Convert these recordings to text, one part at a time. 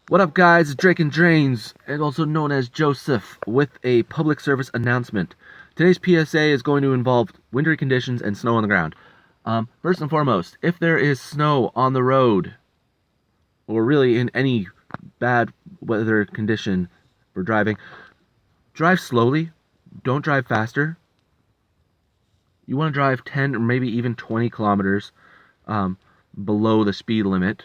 What up, guys? It's Drake and Drains, and also known as Joseph, with a public service announcement. Today's PSA is going to involve wintry conditions and snow on the ground. First and foremost, if there is snow on the road, or really in any bad weather condition for driving, drive slowly. Don't drive faster. You want to drive 10 or maybe even 20 kilometers below the speed limit.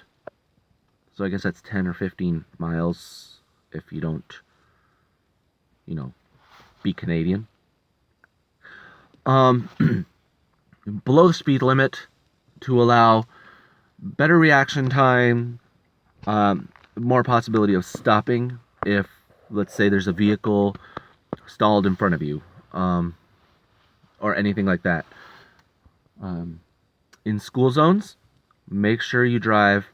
So I guess that's 10 or 15 miles if you don't, be Canadian. Below the speed limit to allow better reaction time, more possibility of stopping if, let's say, there's a vehicle stalled in front of you, or anything like that. In school zones, make sure you drive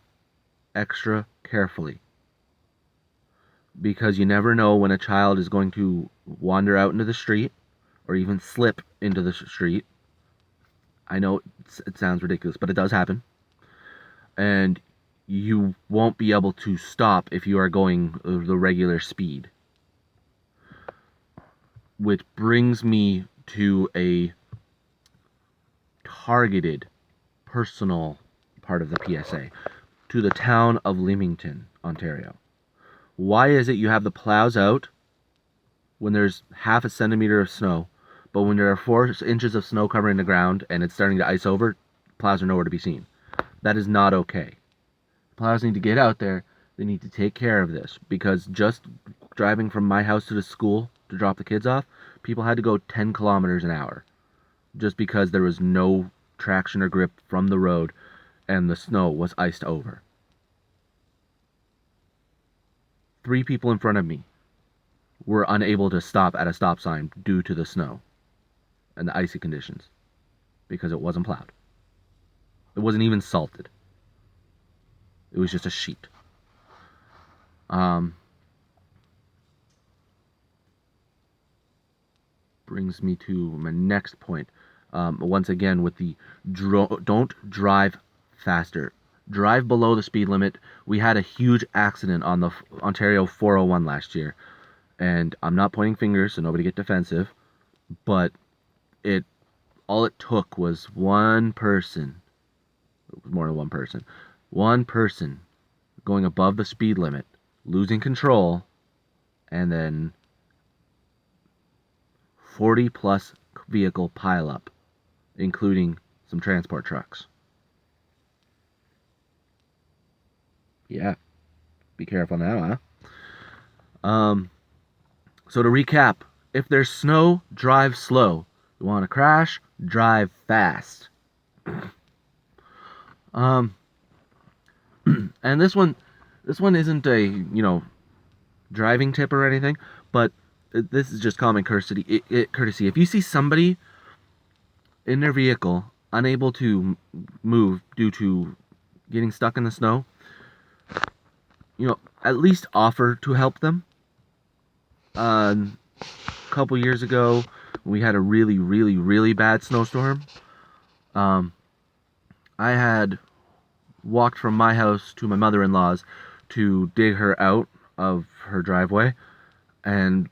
extra carefully, because you never know when a child is going to wander out into the street or even slip into the street. I know it sounds ridiculous, but it does happen. And you won't be able to stop if you are going the regular speed. Which brings me to a targeted, personal part of the PSA, to the town of Leamington, Ontario. Why is it you have the plows out when there's half a centimeter of snow, but when there are 4 inches of snow covering the ground and it's starting to ice over, plows are nowhere to be seen? That is not okay. Plows need to get out there. They need to take care of this, because just driving from my house to the school to drop the kids off, people had to go 10 kilometers an hour just because there was no traction or grip from the road and the snow was iced over. 3 people in front of me were unable to stop at a stop sign due to the snow and the icy conditions because it wasn't plowed. It wasn't even salted. It was just a sheet. Brings me to my next point. Once again, with the don't drive faster. Drive below the speed limit. We had a huge accident on the Ontario 401 last year, and I'm not pointing fingers, so nobody get defensive. But all it took was one person. It was more than one person. One person going above the speed limit, losing control, and then 40 plus vehicle pileup, including some transport trucks. Yeah, be careful now, huh? So to recap, if there's snow, drive slow. You want to crash, drive fast. Um, and this one isn't a driving tip or anything, but this is just common courtesy. Courtesy. If you see somebody in their vehicle unable to move due to getting stuck in the snow, at least offer to help them. A couple years ago, we had a really, really, really bad snowstorm. I had walked from my house to my mother-in-law's to dig her out of her driveway, and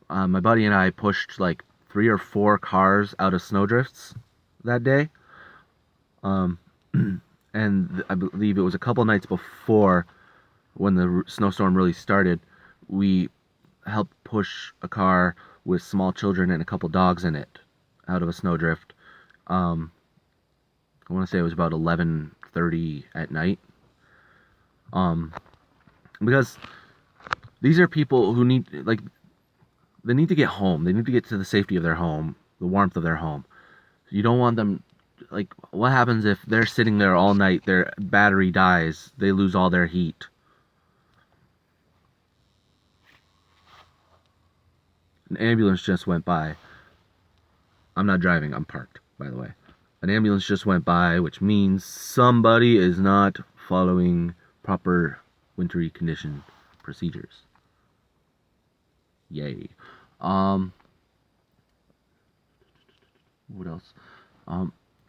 my buddy and I pushed like 3 or 4 cars out of snowdrifts that day. And I believe it was a couple nights before, when the snowstorm really started, we helped push a car with small children and a couple dogs in it out of a snowdrift. I want to say it was about 11:30 at night. Because these are people who they need to get home. They need to get to the safety of their home, the warmth of their home. You don't want them, what happens if they're sitting there all night, their battery dies, they lose all their heat? An ambulance just went by. I'm not driving, I'm parked, by the way. An ambulance just went by, which means somebody is not following proper wintry condition procedures. Yay. What else?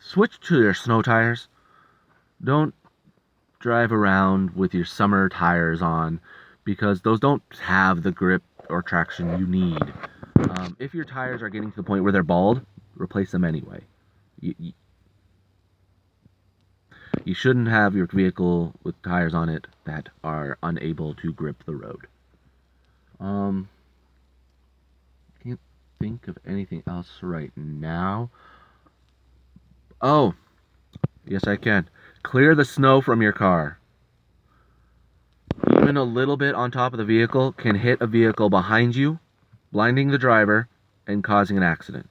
Switch to their snow tires. Don't drive around with your summer tires on, because those don't have the grip or traction you need. If your tires are getting to the point where they're bald, replace them anyway. You shouldn't have your vehicle with tires on it that are unable to grip the road. Can't think of anything else right now. Oh, yes I can. Clear the snow from your car. Even a little bit on top of the vehicle can hit a vehicle behind you, blinding the driver and causing an accident.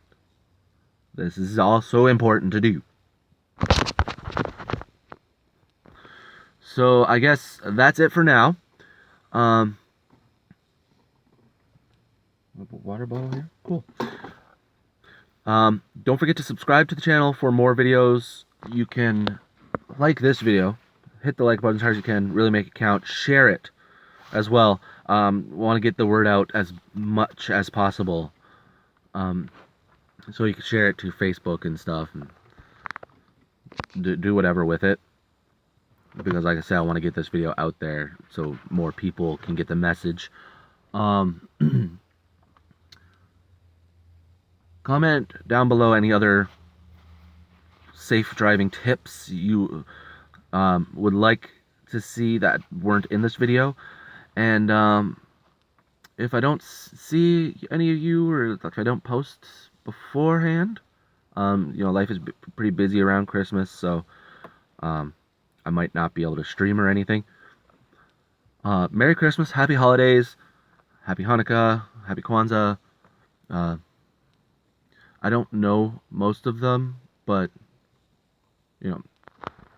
This is also important to do. So I guess that's it for now. Water bottle here? Cool. Don't forget to subscribe to the channel for more videos. You can like this video. Hit the like button as hard as you can. Really make it count. Share it as well. Want to get the word out as much as possible. So you can share it to Facebook and stuff. And do whatever with it. Because like I said, I want to get this video out there so more people can get the message. Comment down below any other safe driving tips you would like to see that weren't in this video. And if I don't see any of you, or if I don't post beforehand, you know, life is pretty busy around Christmas, so I might not be able to stream or anything. Merry Christmas, Happy Holidays, Happy Hanukkah, Happy Kwanzaa. I don't know most of them, but, you know,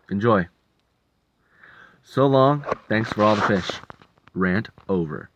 enjoy. So long, thanks for all the fish. Rant over.